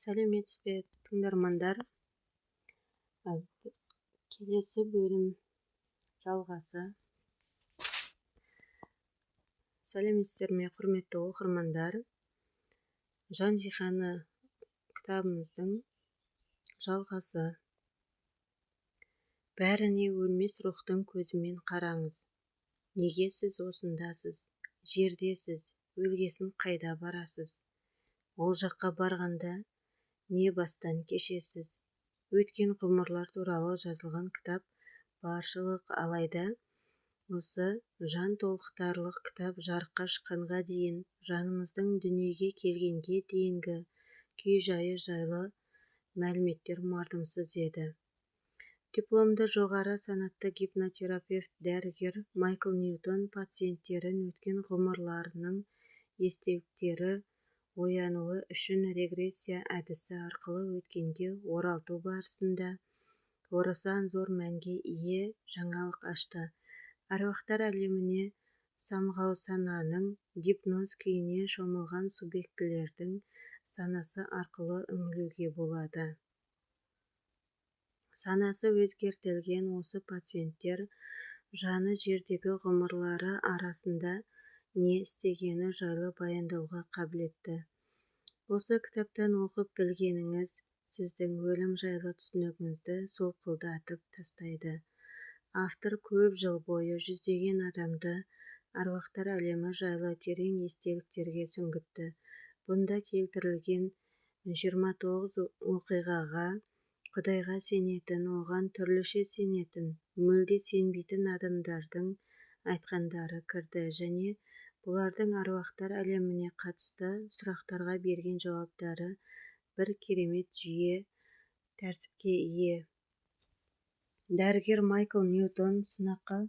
сәлеметсіз бе тыңдармандар. Келесі бөлім жалғасы. Сәлеметсіздер ме, құрметті оқырмандар. Жан жиһаны кітабымыздың жалғасы. Бәріне өлмес рухтың көзімен қараңыз. Неге сіз осындасыз, жердесіз, өлгесін қайда барасыз? Ол жаққа барғанда не бастан кешесіз? Өткен ғұмырлар туралы жазылған кітап баршылық, алайда осы жан толқытарлық кітап жарыққа шыққанға дейін жанымыздың дүниеге келгенге дейінгі күй-жайы жайлы мәліметтер мардымсыз еді. Дипломды жоғары санатты гипнотерапевт дәрігер Майкл Ньютон пациенттерін өткен ғұмырларының естеліктері оянуы үшін регрессия әдісі арқылы өткенге оралту барысында орасан зор мәнге ие жаңалық ашты. Аруақтар әлеміне самғау сананың гипноз күйіне шомылған субъектілердің санасы арқылы үңілуге болады. Санасы өзгертілген осы пациенттер жаны жердегі ғұмырлары арасында не істегені жайлы баяндауға қабілетті. Осы кітаптан оқып білгеніңіз сіздің өлім жайлы түсінігіңізді солқылдатып тастайды. Автор көп жыл бойы жүздеген адамды аруақтар әлемі жайлы терең естеліктерге сүңгітті. Бұнда келтірілген 29 оқиғаға Құдайға сенетін, оған түрліше сенетін, мүлде сенбейтін адамдардың айтқандары кірді және бұлардың аруақтар әлеміне қатысты сұрақтарға берген жауаптары бір керемет жүйе тәртіпке ие. Дәрігер Майкл Ньютон сынаққа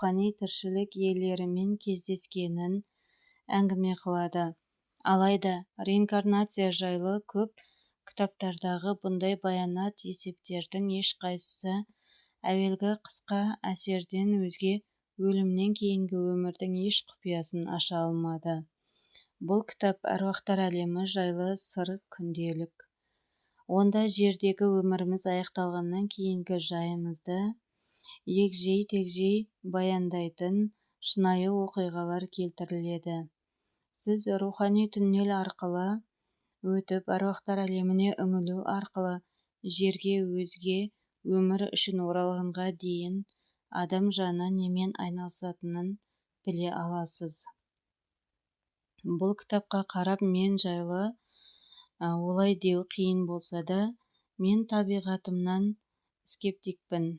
рухани тіршілік иелерімен кездескенін әңгіме қылады. Алайда реинкарнация жайлы көп кітаптардағы бұндай баянат есептердің ешқайсысы әуелгі қысқа әсерден өзге өлімнен кейінгі өмірдің еш құпиясын аша алмады. Бұл кітап әруақтар әлемі жайлы сыр күнделік. Онда жердегі өміріміз аяқталғаннан кейінгі жайымызды егжей-тегжей баяндайтын шынайы оқиғалар келтіріледі. Сіз рухани түннел арқылы өтіп, әруақтар әлеміне үңілу арқылы жерге өзге өмір үшін оралғанға дейін адам жаны немен айналысатынын біле аласыз. Бұл кітапқа қарап мен жайлы олай деу қиын болса да, мен табиғатымнан скептикпін.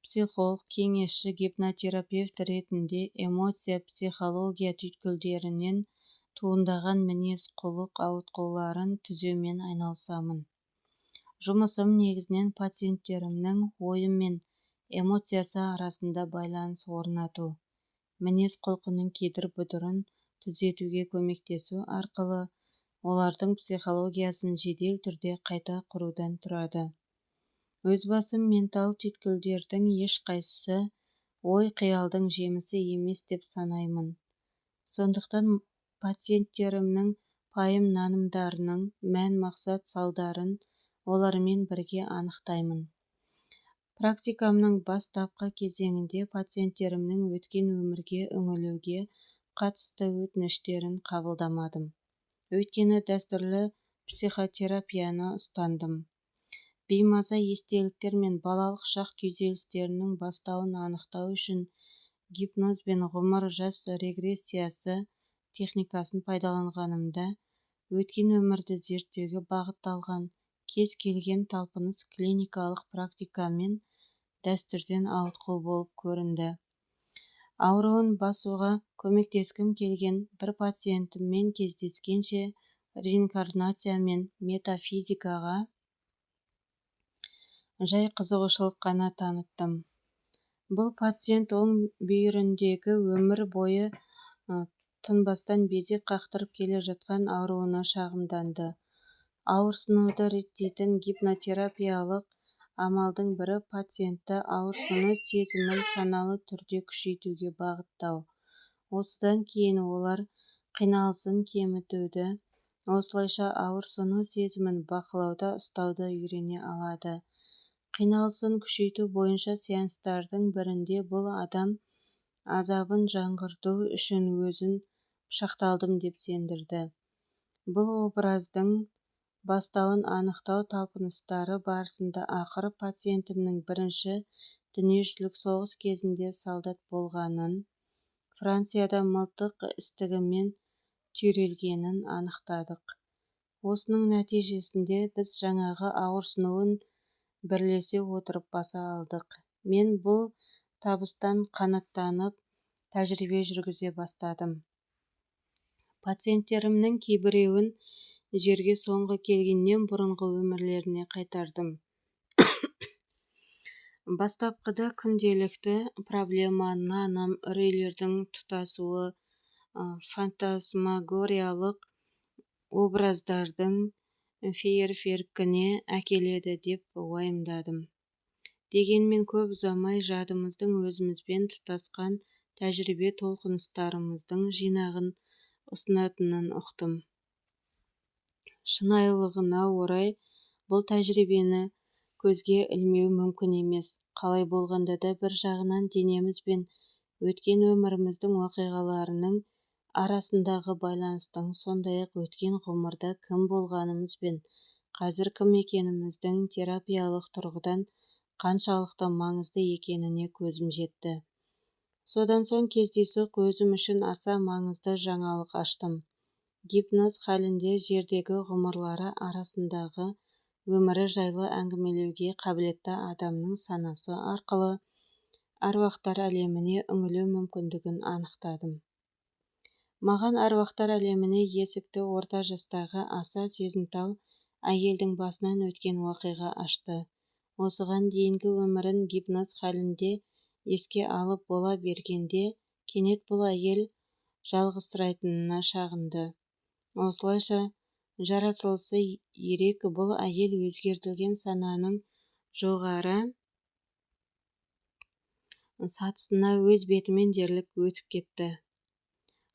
Психолог, кеңесші, гипнотерапевт ретінде эмоция, психология түйткілдерінен туындаған мінез құлық ауытқуларын түзеумен айналысамын. Жұмысым негізінен пациенттерімнің ойы мен эмоциясы арасында байланыс орнату, мінез құлқының кедір-бұдырын түзетуге көмектесу арқылы олардың психологиясын жедел түрде қайта құрудан тұрады. Өз басым ментал түйткілдердің ешқайсысы ой-қиялдың жемісі емес деп санаймын. Сондықтан пациенттерімнің пайым-нанымдарының мән-мақсат салдарын олармен бірге анықтаймын. Практикамның бастапқы кезеңінде пациенттерімнің өткен өмірге үңілуге қатысты өтініштерін қабылдамадым. Өйткені дәстүрлі психотерапияны ұстандым. Беймаза естеліктер мен балалық шақ күйзелістерінің бастауын анықтау үшін гипноз бен ғұмыр жас регрессиясы техникасын пайдаланғанымда, өткен өмірді зерттеуге бағытталған кез келген талпыныс клиникалық практикамен дәстүрден ауытқу болып көрінді. Ауруын басуға көмектескім келген бір пациентіммен кездескенше реинкарнация мен метафизикаға жай қызығушылық қана таныттым. Бұл пациент оң бүйіріндегі өмір бойы тынбастан безек қақтырып келе жатқан ауруына шағымданды. Ауырсынуды реттейтін гипнотерапиялық амалдың бірі пациентті ауырсыну сезімін саналы түрде күшейтуге бағыттау. Осыдан кейін олар қиналысын кемітуді, осылайша ауырсыну сезімін бақылауда ұстауды үйрене алады. Қиналысын күшейту бойынша сеанстардың бірінде бұл адам азабын жаңғырту үшін өзін пышақталдым деп сендірді. Бұл образдың бастауын анықтау талпыныстары барысында ақыры пациентімнің бірінші дүниежүзілік соғыс кезінде солдат болғанын, Францияда мылтық істігімен түйрелгенін анықтадық. Осының нәтижесінде біз жаңағы ауырсынуын бірлесе отырып баса алдық. Мен бұл табыстан қанаттанып, тәжірибе жүргізе бастадым. Пациенттерімнің кейбіреуін жерге соңғы келгеннен бұрынғы өмірлеріне қайтардым. Бастапқыда күнделікті проблема, наным, үрейлердің тұтасуы, фантасмагориялық образдардың фейерверкіне әкеледі деп уайымдадым. Дегенмен көп ұзамай жадымыздың өзімізбен тұтасқан тәжірибе толқыныстарымыздың жинағын ұсынатынын ұқтым. Шынайылығына орай бұл тәжірибені көзге ілмеу мүмкін емес. Қалай болғанда да бір жағынан денеміз бен өткен өміріміздің оқиғаларының арасындағы байланыстың, сондай-ақ өткен ғұмырда кім болғанымыз бен қазір кім екеніміздің терапиялық тұрғыдан қаншалықты маңызды екеніне көзім жетті. Содан соң кездейсоқ өзім үшін аса маңызды жаңалық аштым. Гипноз халінде жердегі ғұмырлары арасындағы өмірі жайлы әңгімелеуге қабілетті адамның санасы арқылы әруақтар әлеміне үңілу мүмкіндігін анықтадым. Маған әруақтар әлеміне есікті орта жастағы аса сезімтал әйелдің басынан өткен уақиға ашты. Осыған дейінгі өмірін гипноз халінде еске алып бола бергенде кенет бұл әйел жалғызсырайтынына шағынды. Осылайша жаратылысы ерек бұл әйел өзгертілген сананың жоғары сатысына өз бетімен дерлік өтіп кетті.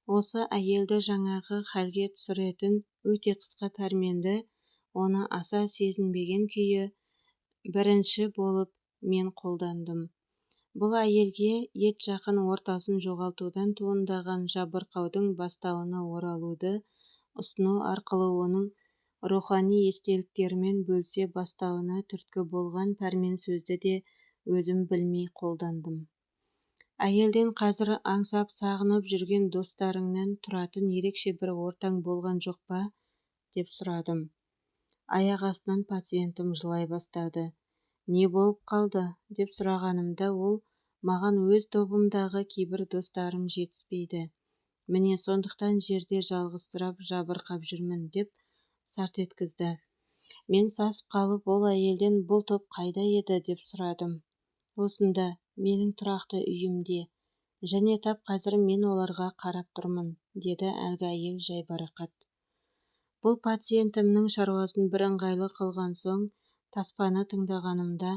Осы әйелді жаңағы халге түсіретін өте қысқа пәрменді оны аса сезінбеген күйі бірінші болып мен қолдандым. Бұл әйелге ет жақын ортасын жоғалтудан туындаған жабырқаудың бастауына оралуды ұсыну арқылы оның рухани естеліктерімен бөлісе бастауына түрткі болған пәрмен сөзді де өзім білмей қолдандым. Әйелден қазір аңсап сағынып жүрген достарыңнан тұратын ерекше бір ортаң болған жоқ па? Деп сұрадым. Аяқ астынан пациентім жылай бастады. Не болып қалды? Деп сұрағанымда ол маған өз тобымдағы кейбір достарым жетіспейді. Міне сондықтан жерде жалғызсырап жабырқап жүрмін деп сарт еткізді. Мен сасып қалып ол әйелден бұл топ қайда еді деп сұрадым. Осында, менің тұрақты үйімде. Және тап қазір мен оларға қарап тұрмын, деді әлгі әйел жайбарақат. Бұл пациентімнің шаруасын бір ыңғайлы қылған соң, таспаны тыңдағанымда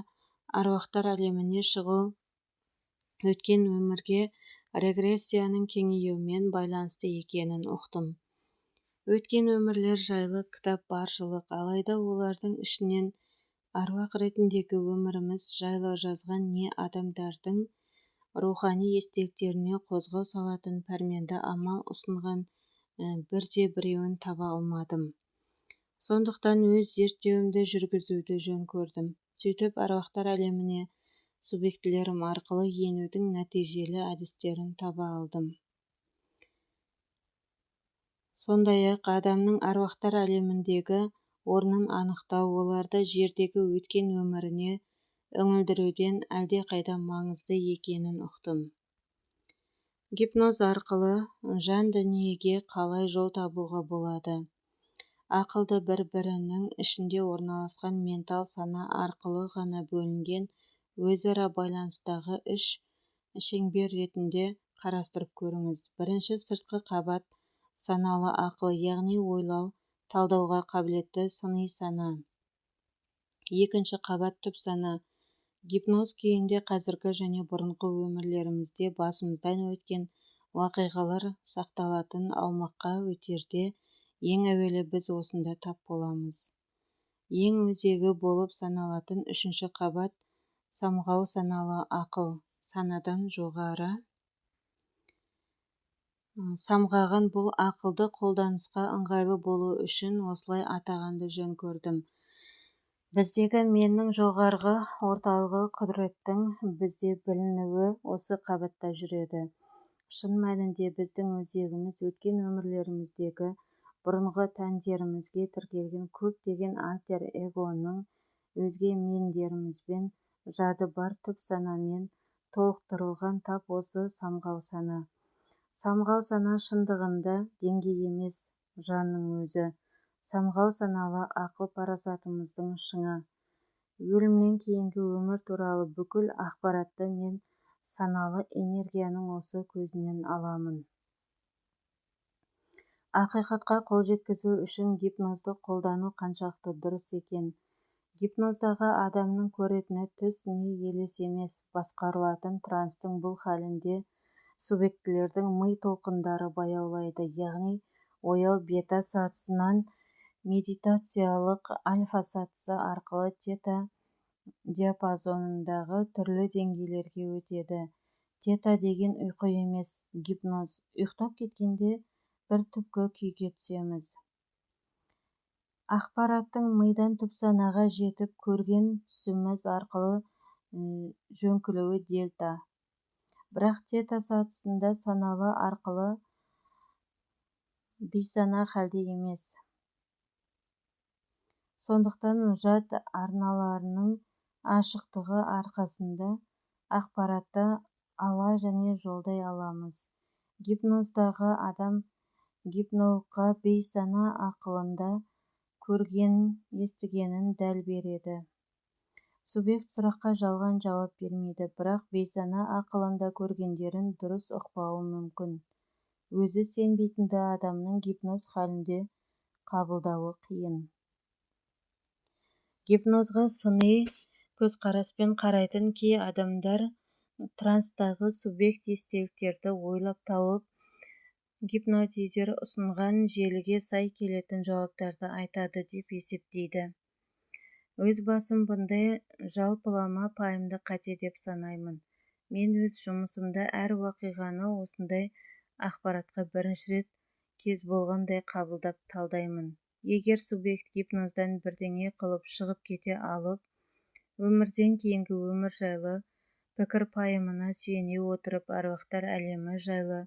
аруақтар әлеміне шығу өткен өмірге регрессияның кеңеюімен байланысты екенін ұқтым. Өткен өмірлер жайлы кітап баршылық, алайда олардың ішінен аруақ ретіндегі өміріміз жайлы жазған не адамдардың рухани естеліктеріне қозғау салатын пәрменді амал ұсынған бірде-біреуін таба алмадым. Сондықтан өз зерттеуімді жүргізуді жөн көрдім. Сөйтіп аруақтар әлеміне субъектілерім арқылы енудің нәтижелі әдістерін таба алдым. Сондай-ақ адамның аруақтар әлеміндегі орнын анықтау, оларды жердегі өткен өміріне үңілдіруден әлдеқайда маңызды екенін ұқтым. Гипноз арқылы жан дүниеге қалай жол табуға болады? Ақылды бір-бірінің ішінде орналасқан ментал сана арқылы ғана бөлінген өзара байланыстағы үш шеңбер ретінде қарастырып көріңіз. Бірінші сыртқы қабат саналы ақыл, яғни ойлау, талдауға қабілетті сыни сана. Екінші қабат түп сана. Гипноз күйінде қазіргі және бұрынғы өмірлерімізде басымыздан өткен уақиғалар сақталатын аумаққа өтерде ең әуелі біз осында тап боламыз. Ең өзегі болып саналатын үшінші қабат самғау саналы ақыл, санадан жоғары самғаған бұл ақылды қолданысқа ыңғайлы болу үшін осылай атағанды жөн көрдім. Біздегі меннің жоғарғы орталығы құдіреттің бізде білінуі осы қабатта жүреді. Шын мәнінде біздің өзегіміз өткен өмірлеріміздегі бұрынғы тәндерімізге тіркелген көптеген альтер эгоның өзге мендерімізбен жады бар түп санамен толықтырылған тап осы самғау сана. Самғау сана шындығында деңгей емес, жанның өзі. Самғау саналы ақыл парасатымыздың шыңы. Өлімнен кейінгі өмір туралы бүкіл ақпаратты мен саналы энергияның осы көзінен аламын. Ақиқатқа қол жеткізу үшін гипнозды қолдану қаншалықты дұрыс екен? Гипноздағы адамның көретіні түс не елес емес, басқарылатын транстың бұл халінде субъектілердің ми толқындары баяулайды, яғни ояу бета сатысынан медитациялық альфа сатысы арқылы тета диапазонындағы түрлі деңгейлерге өтеді. Тета деген ұйқы емес, гипноз. Ұйықтап кеткенде бір түпкі күйге түсеміз. Ақпараттың мидан түп санаға жетіп көрген түсіміз арқылы жөңкілуі дельта. Бірақ тета сатысында саналы арқылы бейсана халде емес. Сондықтан жад арналарының ашықтығы арқасында ақпаратты ала және жолдай аламыз. Гипноздағы адам гипнологқа бейсана ақылында көргенін, естігенін дәл береді. Субъект сұраққа жалған жауап бермейді, бірақ бейсана ақылында көргендерін дұрыс ұқпауы мүмкін. Өзі сенбейтінді адамның гипноз халінде қабылдауы қиын. Гипнозға сыни көзқараспен қарайтын кей адамдар транстағы субъект естеліктерді ойлап тауып, гипнотизер ұсынған желіге сай келетін жауаптарды айтады деп есептейді. Өз басым бұндай жалпылама пайымды қате деп санаймын. Мен өз жұмысымда әр уақиғаны осындай ақпаратқа бірінші рет кез болғандай қабылдап талдаймын. Егер субъект гипноздан бірдеңе қылып шығып кете алып, өмірден кейінгі өмір жайлы пікір-пайымына сүйене отырып аруақтар әлемі жайлы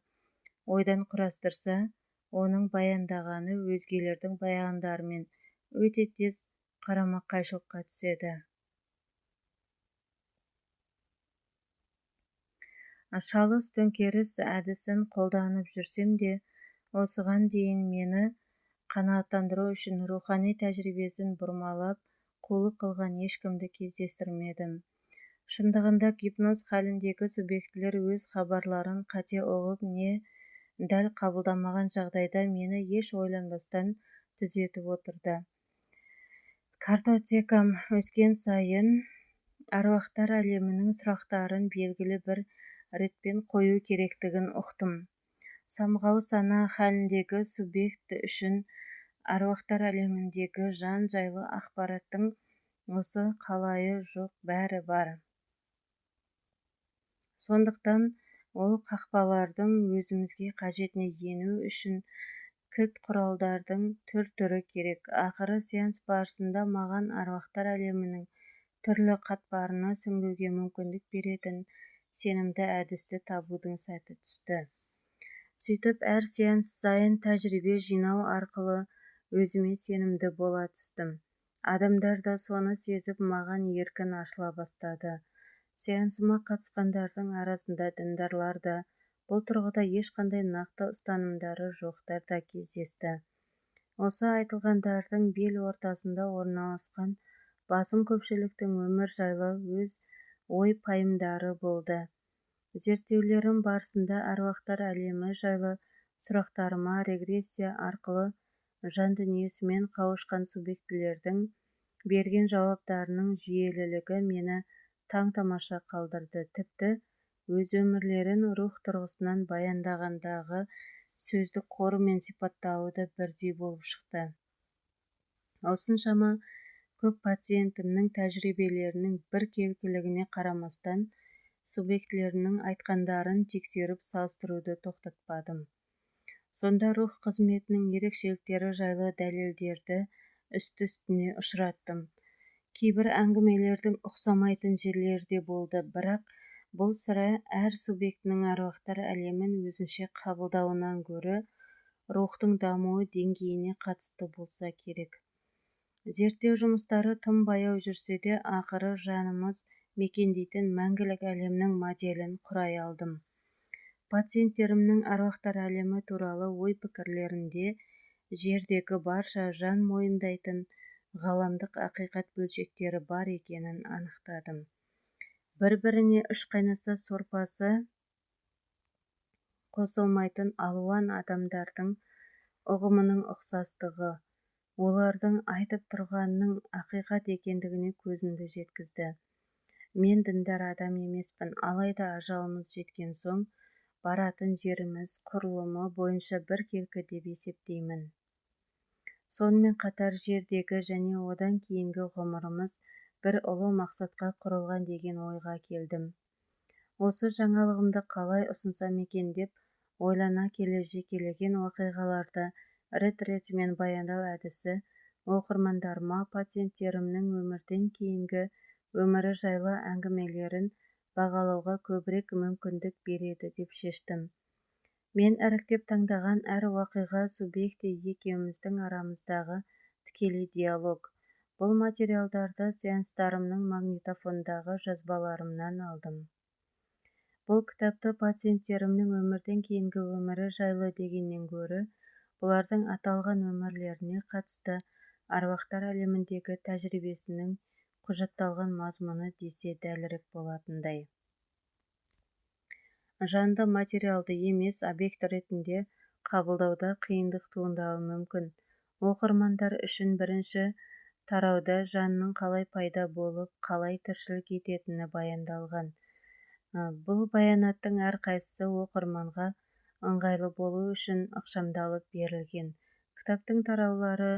ойдан құрастырса, оның баяндағаны өзгелердің баяндарымен өте тез қарама-қайшылыққа түседі. Шалыс төңкеріс әдісін қолданып жүрсем де, осыған дейін мені қанағаттандыру үшін рухани тәжірибесін бұрмалап, қулық қылған ешкімді кездестірмедім. Шындығында гипноз халіндегі субъектілер өз хабарларын қате ұғып не дәл қабылдамаған жағдайда мені еш ойланбастан түзетіп отырды. Картотекам өскен сайын аруақтар әлемінің сұрақтарын белгілі бір ретпен қою керектігін ұқтым. Самғау сана халіндегі субъект үшін аруақтар әлеміндегі жан жайлы ақпараттың осы қалайы жоқ бәрі бар. Сондықтан ол қақпалардың өзімізге қажетіне ену үшін кілт құралдардың түр-түрі керек. Ақыры сеанс барысында маған аруақтар әлемінің түрлі қатпарына сүңгуге мүмкіндік беретін сенімді әдісті табудың сәті түсті. Сөйтіп әр сеанс сайын тәжірибе жинау арқылы өзіме сенімді бола түстім. Адамдар да соны сезіп маған еркін ашыла бастады. Сеансыма қатысқандардың арасында діндарлар да, бұл тұрғыда ешқандай нақты ұстанымдары жоқтар да кездесті. Осы айтылғандардың бел ортасында орналасқан басым көпшіліктің өмір жайлы өз ой-пайымдары болды. Зерттеулерім барысында аруақтар әлемі жайлы сұрақтарыма регрессия арқылы жан дүниесімен қауышқан субъектілердің берген жауаптарының жүйелілігі мені таң-тамаша қалдырды. Тіпті өз өмірлерін рух тұрғысынан баяндағандағы сөздік қоры мен сипаттауы да бірдей болып шықты. Осыншама көп пациентімнің тәжірибелерінің біркелкілігіне қарамастан, субъектілерінің айтқандарын тексеріп салыстыруды тоқтатпадым. Сонда рух қызметінің ерекшеліктері жайлы дәлелдерді үсті-үстіне ұшыраттым. Кейбір әңгімелердің ұқсамайтын жерлері де болды, бірақ бұл сірә әр субъектінің аруақтар әлемін өзінше қабылдауынан гөрі рухтың дамуы деңгейіне қатысты болса керек. Зерттеу жұмыстары тым баяу жүрсе де, ақыры жанымыз мекендейтін мәңгілік әлемнің моделін құрай алдым. Пациенттерімнің аруақтар әлемі туралы ой-пікірлерінде жердегі барша жан мойындайтын ғаламдық ақиқат бөлшектері бар екенін анықтадым. Бір-біріне үш қайнаса сорпасы қосылмайтын алуан адамдардың ұғымының ұқсастығы, олардың айтып тұрғанның ақиқат екендігіне көзімді жеткізді. Мен діндар адам емеспін, алайда ажалымыз жеткен соң баратын жеріміз құрылымы бойынша біркелкі деп есептеймін. Сонымен қатар жердегі және одан кейінгі ғұмырымыз бір ұлы мақсатқа құрылған деген ойға келдім. Осы жаңалығымды қалай ұсынсам екен деп ойлана келе жекелеген оқиғаларды рет-ретімен баяндау әдісі оқырмандарыма пациенттерімнің өмірден кейінгі өмірі жайлы әңгімелерін бағалауға көбірек мүмкіндік береді деп шештім. Мен іріктеп таңдаған әр уақиға субъекті екеуміздің арамыздағы тікелей диалог. Бұл материалдарды сеанстарымның магнитофондағы жазбаларымнан алдым. Бұл кітапты пациенттерімнің өмірден кейінгі өмірі жайлы дегеннен гөрі, бұлардың аталған өмірлеріне қатысты аруақтар әлеміндегі тәжірибесінің құжатталған мазмұны десе дәлірек болатындай. Жанды материалды емес объект ретінде қабылдауда қиындық туындауы мүмкін. Оқырмандар үшін бірінші тарауда жанның қалай пайда болып, қалай тіршілік ететіні баяндалған. Бұл баянаттың әрқайсысы оқырманға ыңғайлы болу үшін ықшамдалып берілген. Кітаптың тараулары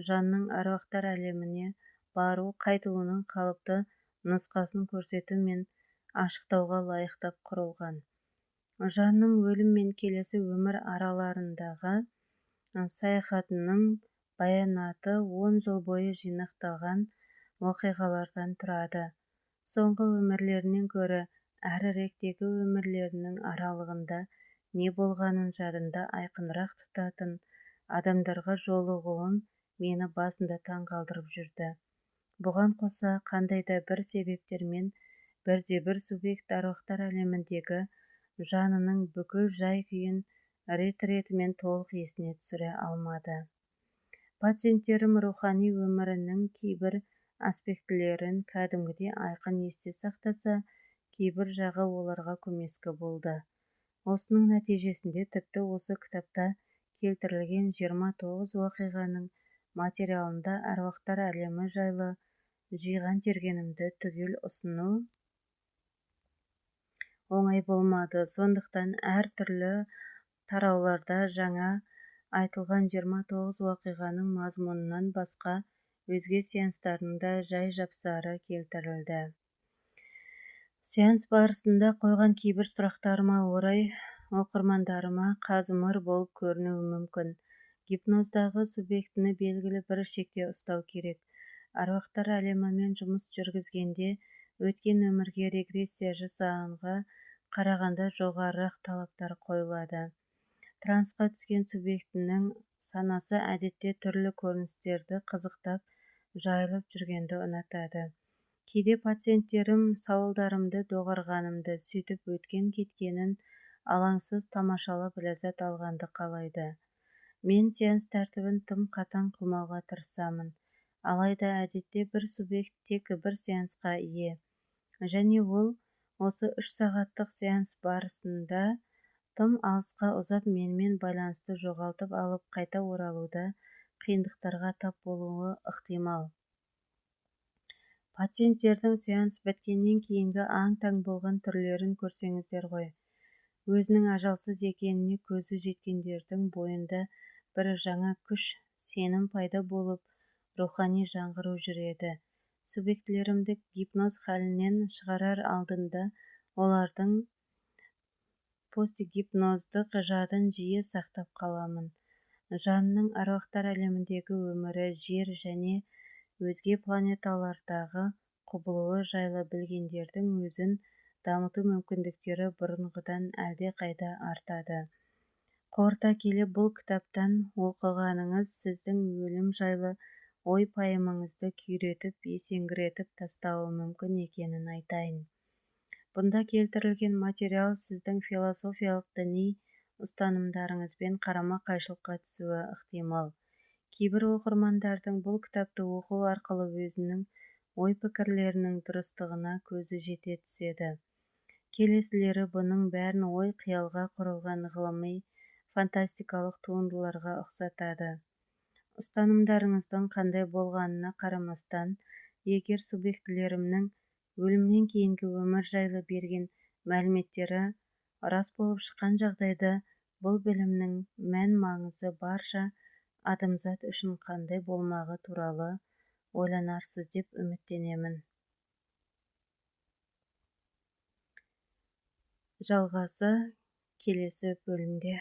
жанның әруақтар әлеміне бару қайтуының қалыпты нұсқасын көрсету мен ашықтауға лайықтап құрылған. Жанның өлім мен келесі өмір араларындағы саяхатының баянаты 10 жыл бойы жинақталған оқиғалардан тұрады. Соңғы өмірлерінен гөрі әріректегі өмірлерінің аралығында не болғанын жадында айқынырақ тұтатын адамдарға жолығуым мені басында таңғалдырып жүрді. Бұған қоса қандай да бір себептермен бірде-бір субъект әруақтар әлеміндегі жанының бүкіл жай-күйін рет-ретімен толық есіне түсіре алмады. Пациенттерім рухани өмірінің кейбір аспектілерін кәдімгідей айқын есте сақтаса, кейбір жағы оларға көмескі болды. Осының нәтижесінде тіпті осы кітапта келтірілген 29 оқиғаның материалында әруақтар әлемі жайлы жиған тергенімді түгел ұсыну оңай болмады. Сондықтан әр түрлі тарауларда жаңа айтылған 29 оқиғаның мазмұнынан басқа өзге сеанстардың да жай-жапсары келтірілді. Сеанс барысында қойған кейбір сұрақтарыма орай оқырмандарыма қазымыр болып көрінуі мүмкін. Гипноздағы субъектіні белгілі бір шекте ұстау керек. Әруақтар әлемімен жұмыс жүргізгенде өткен өмірге регрессия жасағанға қарағанда жоғарырақ талаптар қойылады. Трансқа түскен субъектінің санасы әдетте түрлі көріністерді қызықтап, жайылып жүргенді ұнатады. Кейде пациенттерім сауалдарымды доғарғанымды, сөйтіп өткен-кеткенін алаңсыз тамашалап ләззат алғанды қалайды. Мен сеанс тәртібін тым қатаң қылмауға тырысамын. Алайда әдетте бір субъект тек бір сеансқа ие. Және ол осы 3 сағаттық сеанс барысында тым алысқа ұзап менімен байланысты жоғалтып алып қайта оралуда қиындықтарға тап болуы ықтимал. Пациенттердің сеанс біткеннен кейінгі аң-таң болған түрлерін көрсеңіздер ғой. Өзінің ажалсыз екеніне көзі жеткендердің бойында бір жаңа күш, сенім пайда болып, рухани жаңғыру жүреді. Субъектілерімді гипноз халінен шығарар алдында олардың постгипноздық жадын жиі сақтап қаламын. Жанның әруақтар әлеміндегі өмірі, жер және өзге планеталардағы құбылуы жайлы білгендердің өзін дамыту мүмкіндіктері бұрынғыдан әлде қайда артады. Қорыта келе бұл кітаптан оқығаныңыз сіздің өлім жайлы ой-пайымыңызды күйретіп, есеңгіретіп тастауы мүмкін екенін айтайын. Бұнда келтірілген материал сіздің философиялық діни ұстанымдарыңызбен қарама-қайшылыққа түсуі ықтимал. Кейбір оқырмандардың бұл кітапты оқу арқылы өзінің ой-пікірлерінің дұрыстығына көзі жете түседі. Келесілері бұның бәрін ой-қиялға құрылған ғылыми, фантастикалық туындыларға ұқсатады. Ұстанымдарыңыздың қандай болғанына қарамастан, егер субъектілерімнің өлімнен кейінгі өмір жайлы берген мәліметтері рас болып шыққан жағдайда, бұл білімнің мән-маңызы барша адамзат үшін қандай болмағы туралы ойланарсыз деп үміттенемін. Жалғасы келесі бөлімде.